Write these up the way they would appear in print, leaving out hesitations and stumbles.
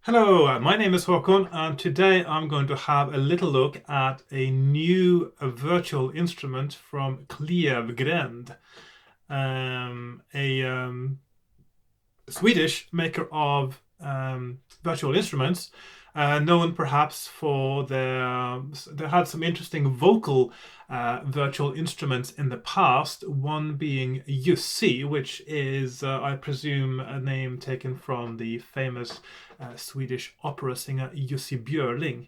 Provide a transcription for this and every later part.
Hello, my name is Hakon, and today I'm going to have a little look at a new virtual instrument from Klevgränd, a Swedish maker of virtual instruments, known perhaps for their. They had some interesting vocal virtual instruments in the past. One being Jussi, which is, I presume, a name taken from the famous Swedish opera singer Jussi Björling.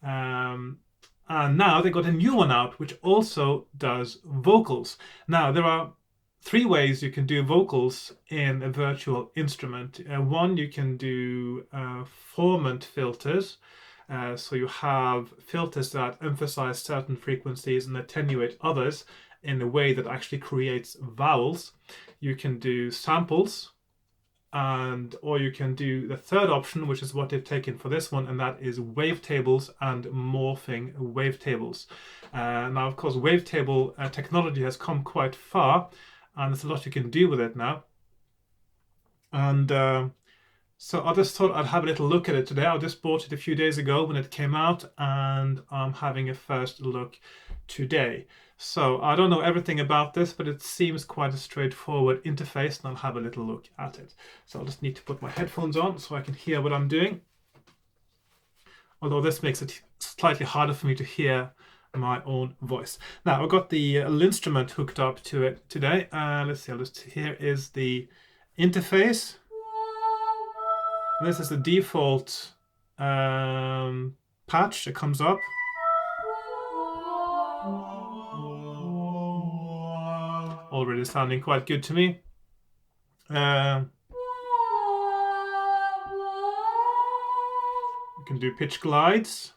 Um, and now they got a new one out, which also does vocals. Now there are three ways you can do vocals in a virtual instrument. One, you can do formant filters. So you have filters that emphasize certain frequencies and attenuate others in a way that actually creates vowels. You can do samples, or you can do the third option, which is what they've taken for this one, and that is wavetables and morphing wavetables. Now, of course, wavetable technology has come quite far, and there's a lot you can do with it now. And so I just thought I'd have a little look at it today. I just bought it a few days ago when it came out, and I'm having a first look today. So I don't know everything about this, but it seems quite a straightforward interface, and I'll have a little look at it. So I'll just need to put my headphones on so I can hear what I'm doing. Although this makes it slightly harder for me to hear my own voice. Now I've got the instrument hooked up to it today. Let's see, here is the interface. And this is the default patch that comes up. Already sounding quite good to me. You can do pitch glides.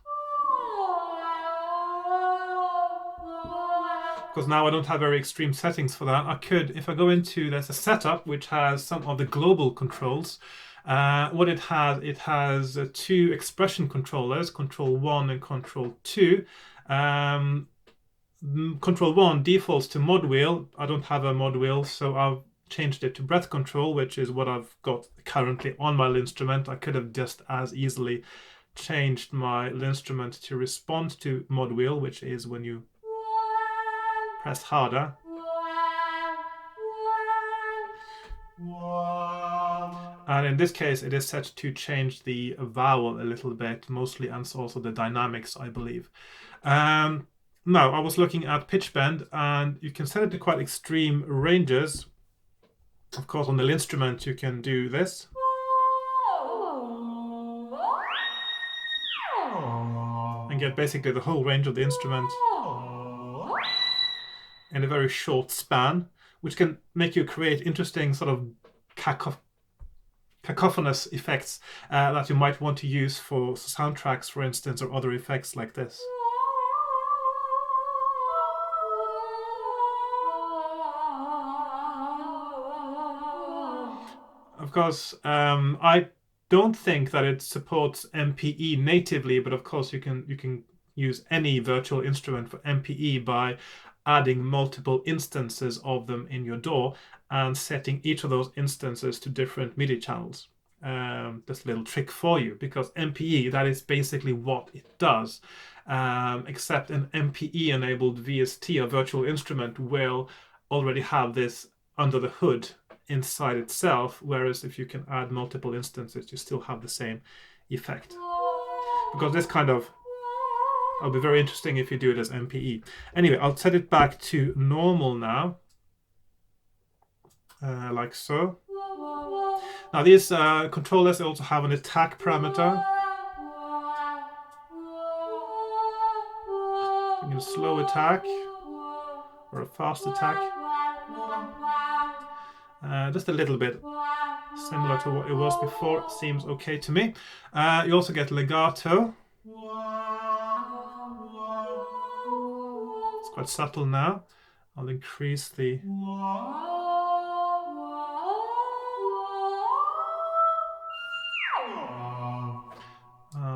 Because now I don't have very extreme settings for that. I could, if I go into, there's a setup which has some of the global controls. What it has two expression controllers, control 1 and control 2. Control 1 defaults to mod wheel. I don't have a mod wheel, so I've changed it to breath control, which is what I've got currently on my instrument. I could have just as easily changed my instrument to respond to mod wheel, which is when you press harder. And in this case, it is set to change the vowel a little bit, mostly, and also the dynamics, I believe. Now, I was looking at pitch bend, and you can set it to quite extreme ranges. Of course, on the instrument, you can do this. And get basically the whole range of the instrument in a very short span, which can make you create interesting sort of cacophonous effects that you might want to use for soundtracks, for instance, or other effects like this. Of course, I don't think that it supports MPE natively, but of course you can use any virtual instrument for MPE by adding multiple instances of them in your DAW and setting each of those instances to different MIDI channels. Just a little trick for you, because MPE, that is basically what it does, except an MPE enabled VST, a virtual instrument, will already have this under the hood inside itself, whereas if you can add multiple instances, you still have the same effect. Because this kind of, it'll be very interesting if you do it as MPE. Anyway, I'll set it back to normal now, like so. Now these controllers also have an attack parameter. You can slow attack or a fast attack. Just a little bit similar to what it was before. Seems okay to me. You also get legato. It's quite subtle now. I'll increase the...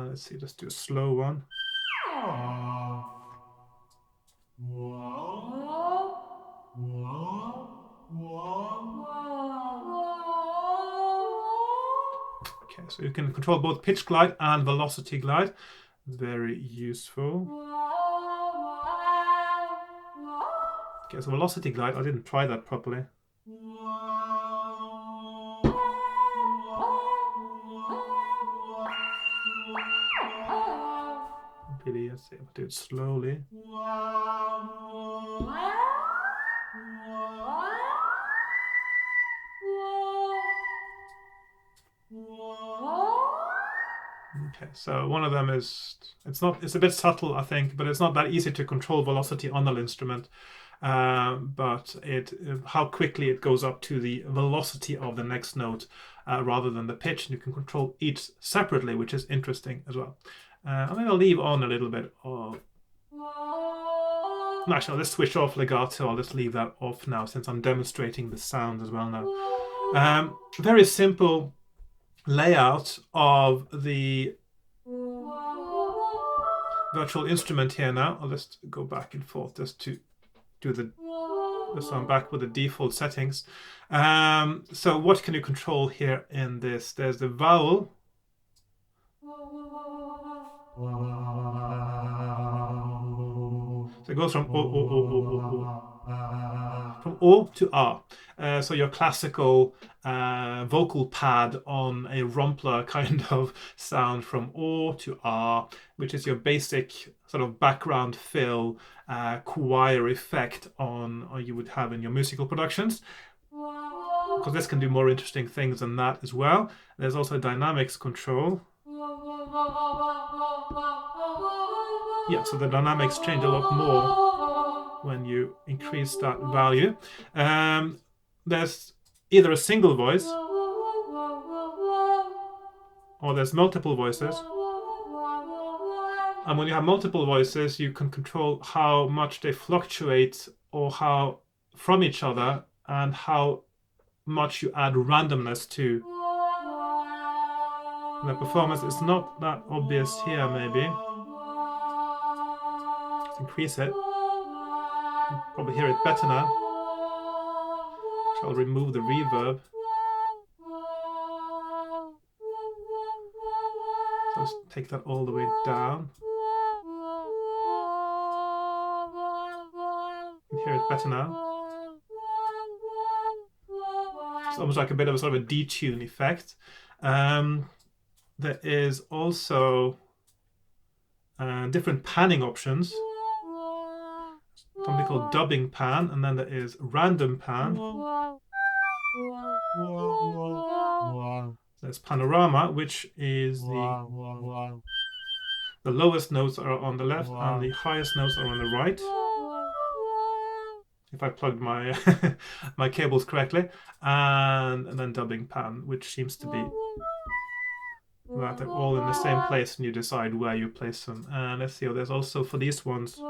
let's see, let's do a slow one. Okay, so you can control both pitch glide and velocity glide. Very useful. Okay, so velocity glide, I didn't try that properly. Maybe let's see, I'll do it slowly. Okay, so one of them is, it's a bit subtle, I think, but it's not that easy to control velocity on the instrument. But how quickly it goes up to the velocity of the next note rather than the pitch. You can control each separately, which is interesting as well. I'm going to leave on a little bit of... Actually, let's switch off legato. I'll just leave that off now since I'm demonstrating the sound as well now. Very simple layout of the virtual instrument here now. I'll just go back and forth just to do the so I'm back with the default settings. So what can you control here in this? There's the vowel. So it goes from from O to A. So your classical vocal pad on a Rumpler kind of sound from O to A, which is your basic sort of background fill choir effect on you would have in your musical productions. Because this can do more interesting things than that as well. There's also dynamics control. Yeah, so the dynamics change a lot more when you increase that value. There's either a single voice or there's multiple voices. And when you have multiple voices, you can control how much they fluctuate or how from each other and how much you add randomness to. The performance is not that obvious here, maybe. Let's increase it. You can probably hear it better now. I'll remove the reverb. So let's take that all the way down. You can hear it better now. It's almost like a bit of a sort of a detune effect. There is also different panning options. Something called dubbing pan, and then there is random pan. There's panorama, which is the lowest notes are on the left and the highest notes are on the right. If I plugged my my cables correctly, and then dubbing pan, which seems to be that they're all in the same place and you decide where you place them. And let's see, there's also for these ones,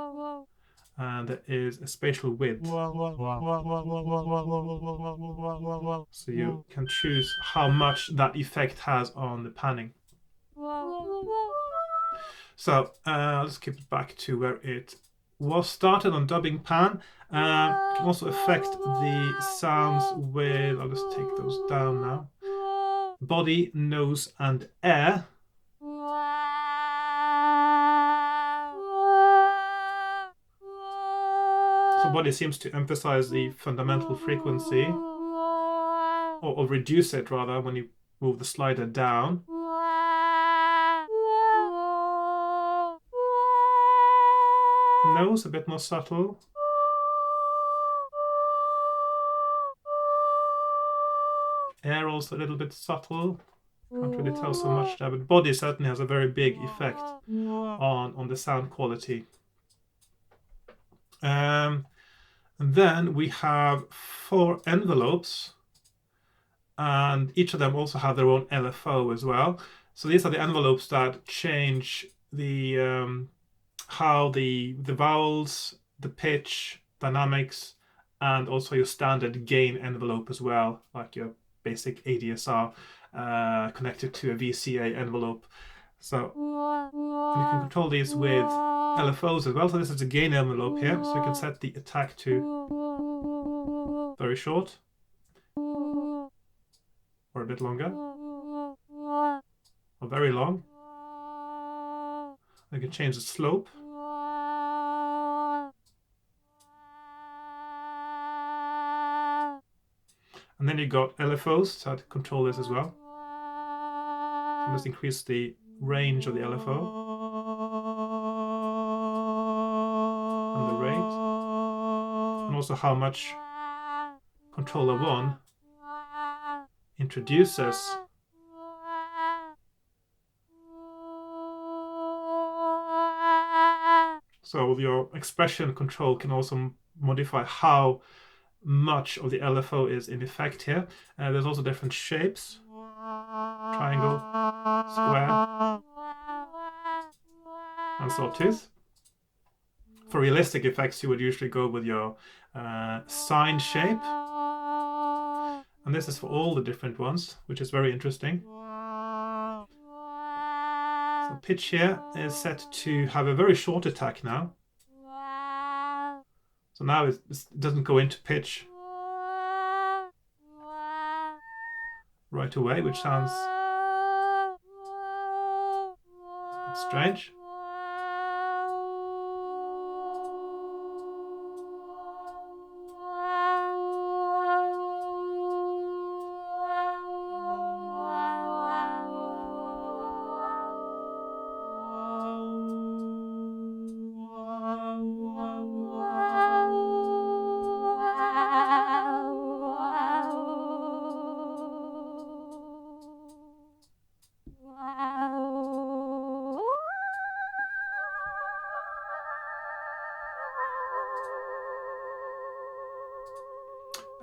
and there is a spatial width. So you can choose how much that effect has on the panning. So let's keep it back to where it was started on dubbing pan. You can also affect the sounds with, I'll just take those down now, body, nose and air. So body seems to emphasize the fundamental frequency, or reduce it rather when you move the slider down. Nose a bit more subtle. Air also a little bit subtle. Can't really tell so much there, but body certainly has a very big effect on the sound quality. And then we have 4 envelopes, and each of them also have their own LFO as well. So these are the envelopes that change the how the vowels, the pitch, dynamics, and also your standard gain envelope as well, like your basic ADSR connected to a VCA envelope. So you can control these with LFOs as well. So this is a gain envelope here, so you can set the attack to very short or a bit longer. or very long. I can change the slope. And then you got LFOs, so I control this as well. So let's increase the range of the LFO and the rate, and also how much controller 1 introduces. So your expression control can also modify how much of the LFO is in effect here. There's also different shapes: triangle, square, and sawtooth. For realistic effects, you would usually go with your sine shape. And this is for all the different ones, which is very interesting. So pitch here is set to have a very short attack now. So now it doesn't go into pitch right away, which sounds a bit strange.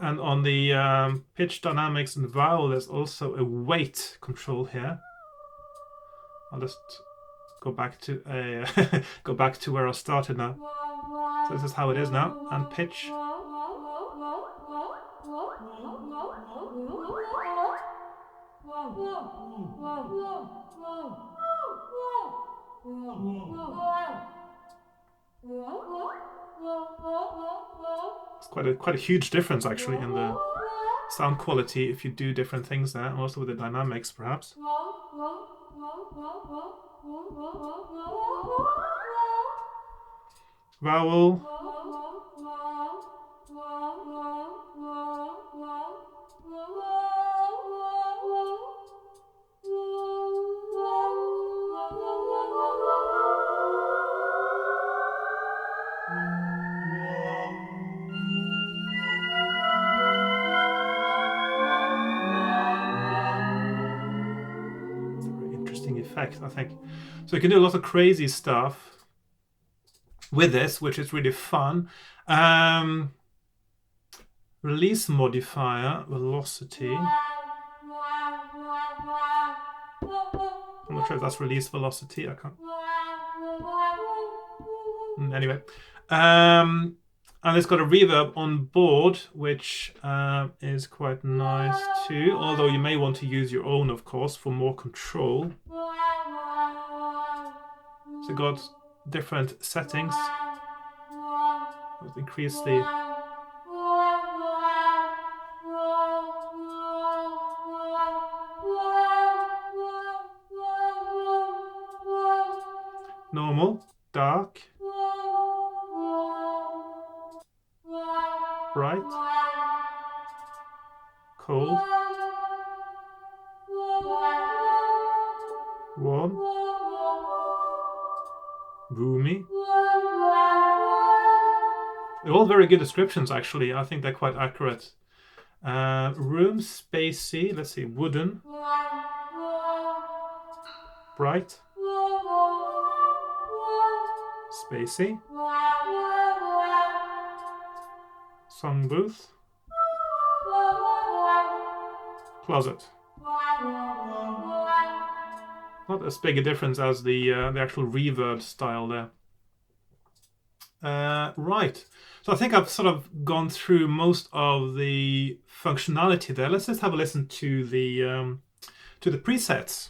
And on the pitch dynamics and vowel, there's also a weight control here. I'll just go back to go back to where I started now. So this is how it is now, and pitch. It's quite a huge difference actually in the sound quality if you do different things there, and also with the dynamics perhaps. Vowel. Effect, I think. So you can do a lot of crazy stuff with this, which is really fun. Release modifier, velocity. I'm not sure if that's release velocity. I can't. Anyway. And it's got a reverb on board, which is quite nice too, although you may want to use your own, of course, for more control. So got different settings. Let's increase the normal, dark, bright, cold, warm, roomy. They're all very good descriptions, actually. I think they're quite accurate. Room, spacey. Let's see, wooden, bright, spacey, song booth, closet. Not as big a difference as the actual reverb style there. Right. So I think I've sort of gone through most of the functionality there. Let's just have a listen to the presets.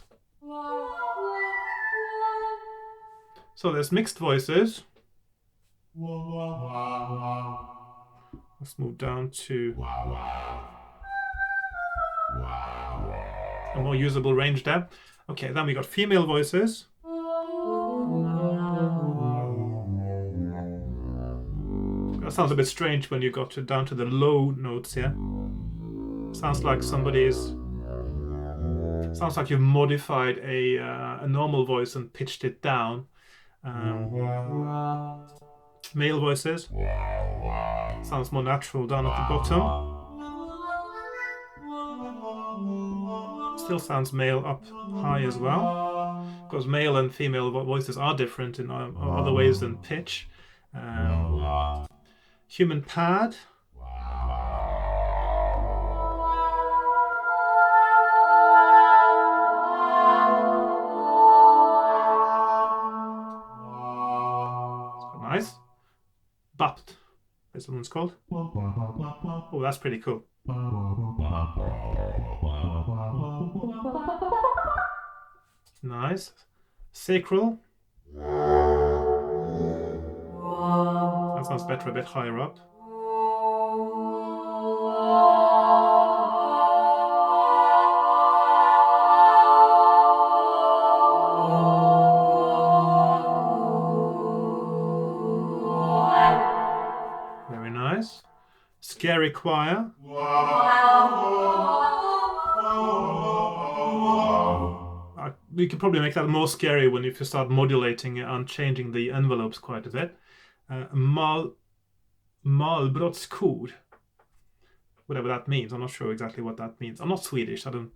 So there's mixed voices. Let's move down to a more usable range there. Okay, then we got female voices. That sounds a bit strange when you got down to the low notes here. Sounds like sounds like you've modified a normal voice and pitched it down. Male voices. Sounds more natural down at the bottom. Still sounds male up high as well. Because male and female voices are different in other ways than pitch. Human pad. Nice. Bapt, as someone's called. Oh, that's pretty cool. Nice. Sacral. That sounds better a bit higher up. Very nice. Scary choir. We could probably make that more scary when if you start modulating it and changing the envelopes quite a bit. Malbrottskor. Whatever that means. I'm not sure exactly what that means. I'm not Swedish. I'm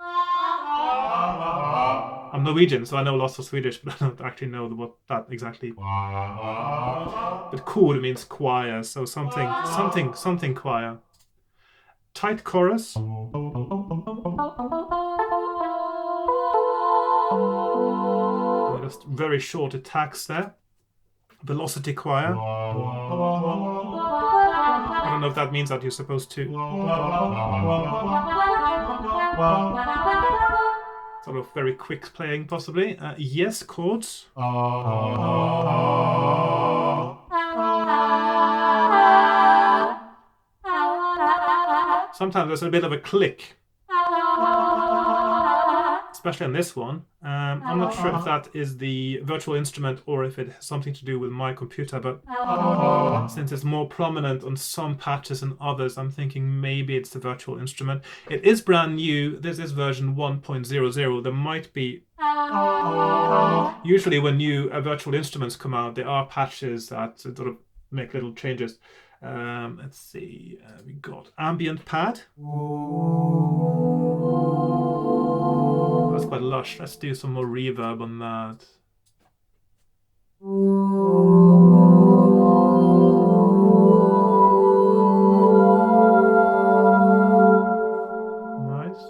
Norwegian, so I know lots of Swedish, but I don't actually know what that exactly. But kor means choir, so something choir. Tight chorus. Just very short attacks there. Velocity choir. I don't know if that means that you're supposed to sort of very quick playing, possibly. Yes chords. Sometimes there's a bit of a click, especially on this one. I'm not sure if that is the virtual instrument or if it has something to do with my computer, but since it's more prominent on some patches and others, I'm thinking maybe it's the virtual instrument. It is brand new. This is version 1.00. There might be... Usually when new virtual instruments come out, there are patches that sort of make little changes. Let's see. We got ambient pad. That's quite lush. Let's do some more reverb on that. Nice.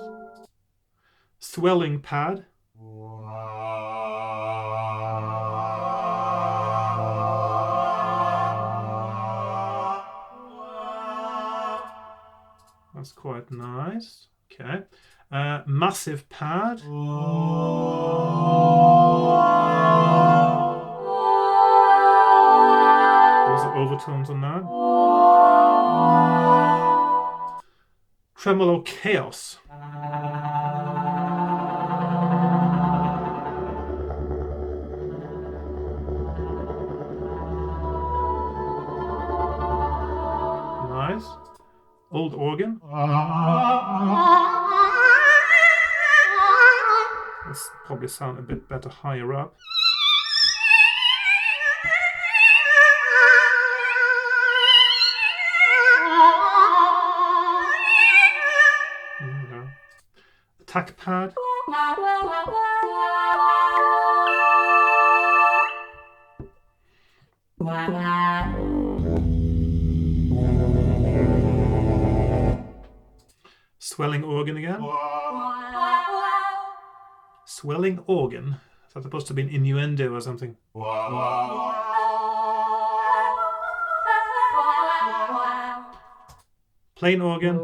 Swelling pad. That's quite nice. Okay. Massive pad. Those are overtones on that. Tremolo chaos. Nice. Old organ. This probably sound a bit better higher up. Okay. Attack pad. Swelling organ again. Swelling organ? Is that supposed to be an innuendo or something? Plain organ.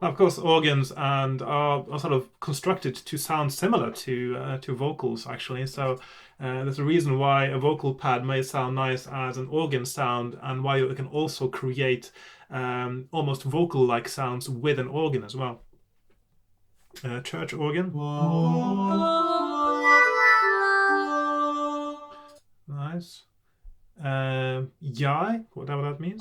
Of course, organs and are sort of constructed to sound similar to vocals, actually. So there's a reason why a vocal pad may sound nice as an organ sound, and why you can also create almost vocal-like sounds with an organ as well. Church organ. Nice. Yai, whatever that means.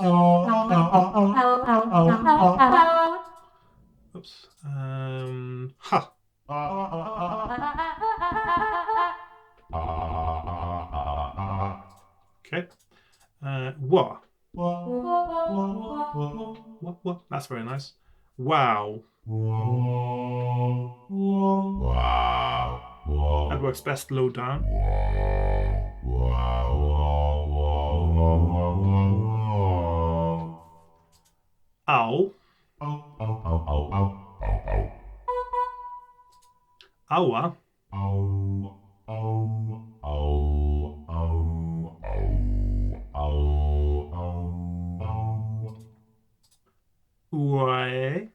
Oops. Ha. Okay. Wa. What? That's very nice. Wow. That works best low down. Ow. Aua. Uae.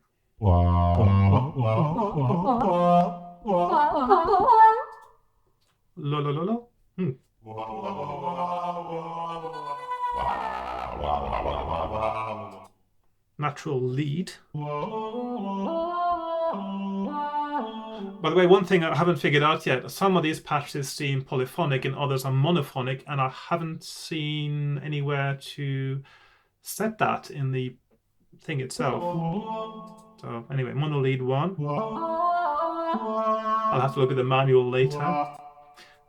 Lo lo lo lo. Natural lead. By the way, one thing I haven't figured out yet, some of these patches seem polyphonic and others are monophonic, and I haven't seen anywhere to set that in the thing itself. So anyway, mono lead 1. I'll have to look at the manual later.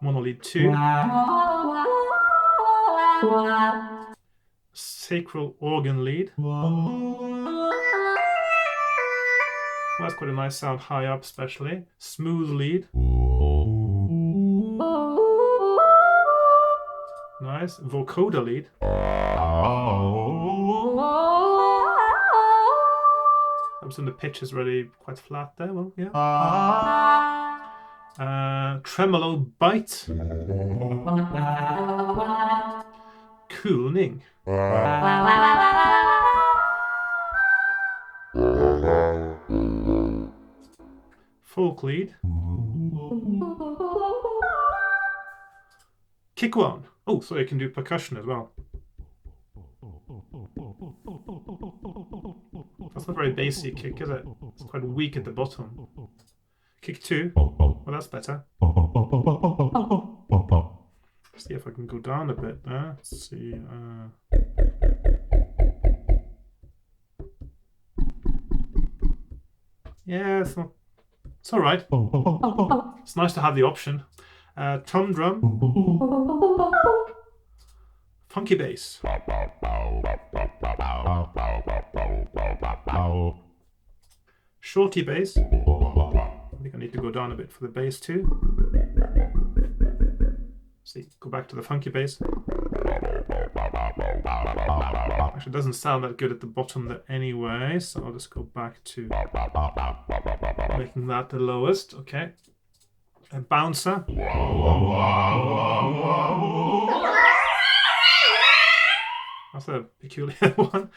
Mono lead 2. Sacral organ lead. That's quite a nice sound high up, especially. Smooth lead. Nice. Vocoder lead. Perhaps when the pitch is really quite flat there. Well, yeah. Tremolo bite. Cooling. Folk lead. Kick 1. Oh, so you can do percussion as well. That's not very bassy kick, is it? It's quite weak at the bottom. Kick 2. Well, that's better. See if I can go down a bit there. Let's see. Yeah, it's not. It's all right. It's nice to have the option. Tom drum. Funky bass. Shorty bass. I think I need to go down a bit for the bass too. See, go back to the funky bass. Actually, it doesn't sound that good at the bottom there anyway, so I'll just go back to making that the lowest. Okay. A bouncer. That's a peculiar one.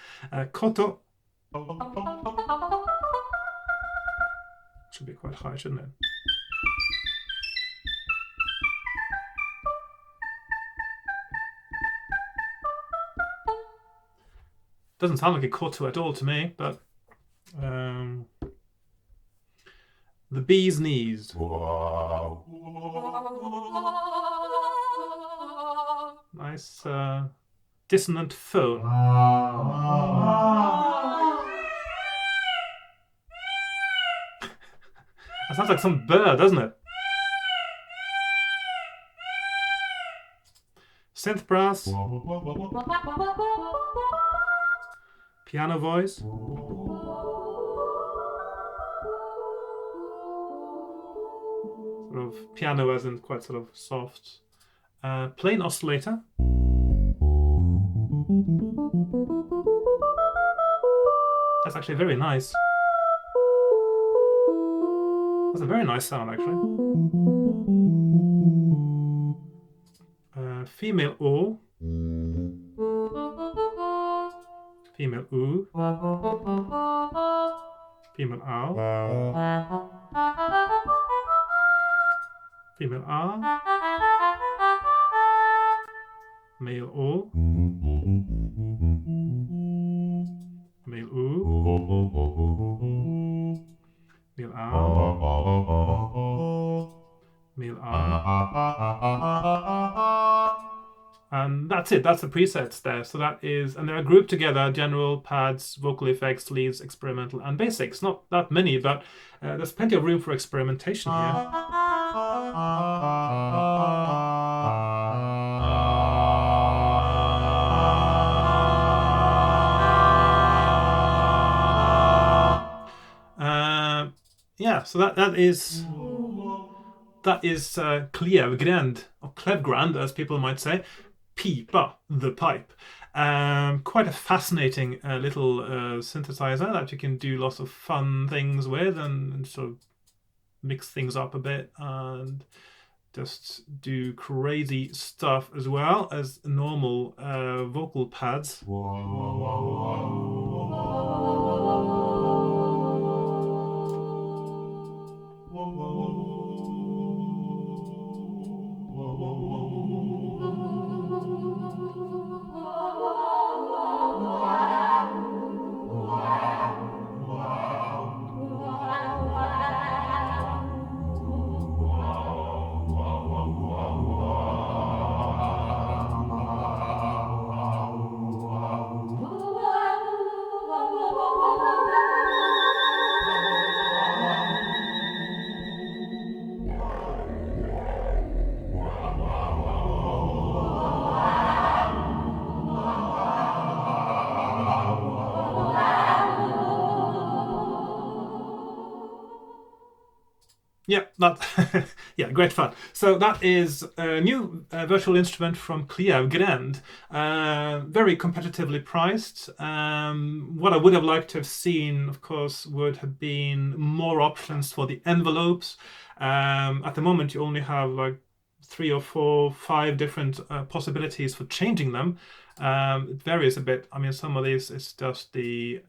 Koto. Should be quite high, shouldn't it? Doesn't sound like a koto at all to me, but the bee's knees. Nice dissonant phone. That sounds like some bird, doesn't it? Synth brass. Piano voice. Sort of piano as in quite sort of soft. Plain oscillator. That's actually very nice. That's a very nice sound, actually. Female O. Female U. female R, female R, male O, male U, male R, male R, and that's it. That's the presets there. So that is, and they're grouped together: general, pads, vocal effects, leads, experimental, and basics. Not that many, but there's plenty of room for experimentation here. Yeah, so that is Klevgränd, or Klevgränd as people might say. Pipa, the pipe. Quite a fascinating little synthesizer that you can do lots of fun things with and sort of mix things up a bit and just do crazy stuff as well as normal vocal pads. Yeah, yeah, great fun. So that is a new virtual instrument from Klevgränd, very competitively priced. What I would have liked to have seen, of course, would have been more options for the envelopes. At the moment, you only have like 3 or 4, 5 different possibilities for changing them. It varies a bit. I mean, some of these is just the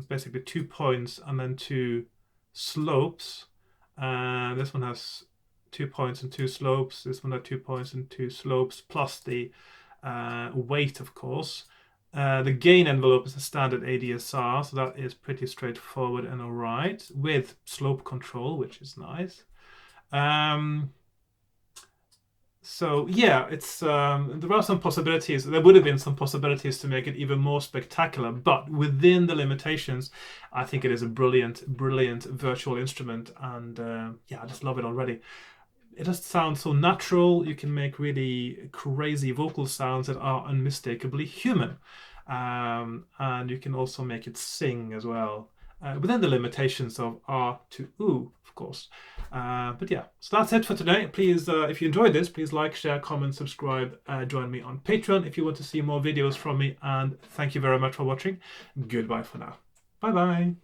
basically 2 points and then 2 slopes. This one has 2 points and 2 slopes. This one has 2 points and 2 slopes, plus the weight, of course. The gain envelope is a standard ADSR, so that is pretty straightforward and all right, with slope control, which is nice. So yeah, it's there are some possibilities. There would have been some possibilities to make it even more spectacular, but within the limitations, I think it is a brilliant virtual instrument, and yeah, I just love it already. It just sounds so natural. You can make really crazy vocal sounds that are unmistakably human, and you can also make it sing as well. Within the limitations of R to U, of course. But yeah, so that's it for today. Please, if you enjoyed this, please like, share, comment, subscribe, join me on Patreon if you want to see more videos from me, and thank you very much for watching. Goodbye for now. Bye bye.